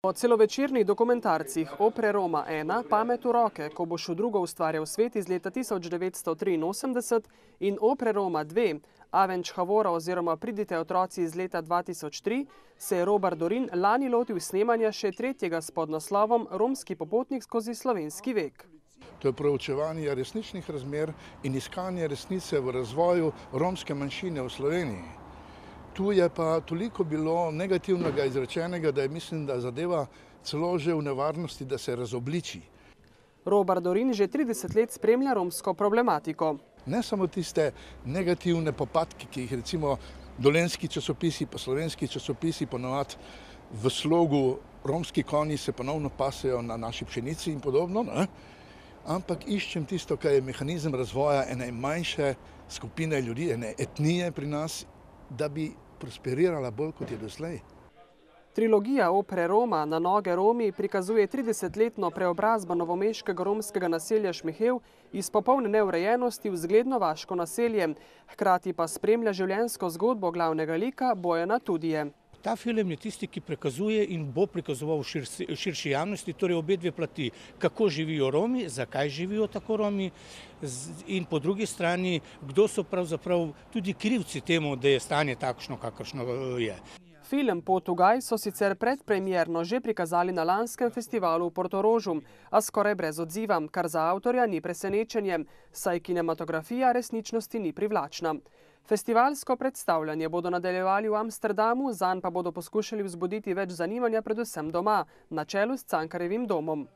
Po celovečernih dokumentarcih Opre Roma 1, Pamet v roke, ko boš v drugo ustvarjal svet iz leta 1983 in Opre Roma 2, Avenč Havora oziroma Pridite otroci iz leta 2003, se je Robert Dorin lani lotil snemanja še tretjega s podnaslovom Romski popotnik skozi slovenski vek. To je proučevanje resničnih razmer in iskanje resnice v razvoju romske manjšine v Sloveniji. Tu je pa toliko bilo negativnega izrečenega, da je mislim, da zadeva celo že v nevarnosti, da se razobliči. Robert Dorin že 30 let spremlja romsko problematiko. Ne samo tiste negativne popadke, ki jih recimo dolenjski časopisi pa slovenski časopisi ponovadi v slogu romski konji se ponovno pasejo na naši pšenici in podobno, ne? Ampak iščem tisto, kar je mehanizem razvoja ene manjše skupine ljudi, ene etnije pri nas, da bi prosperirala bolj kot je doslej. Trilogija Opre Roma Na noge Romi prikazuje 30-letno preobrazbo novomeškega romskega naselja Šmihev iz popolne neurejenosti v zgledno vaško naselje, hkrati pa spremlja življenjsko zgodbo glavnega lika Bojana Tudije. Ta film je tisti, ki prikazuje in bo prikazoval širši javnosti, torej obe dve plati, kako živijo Romi, zakaj živijo tako Romi in po drugi strani, kdo so pravzaprav tudi krivci temu, da je stanje takšno, kakršno je. Film Pot v Gaj so sicer predpremierno že prikazali na lanskem festivalu v Portorožu, a skoraj brez odziva, kar za avtorja ni presenečenje, saj kinematografija resničnosti ni privlačna. Festivalsko predstavljanje bodo nadaljevali v Amsterdamu, zanj pa bodo poskušali vzbuditi več zanimanja predvsem doma, na čelu s Cankarjevim domom.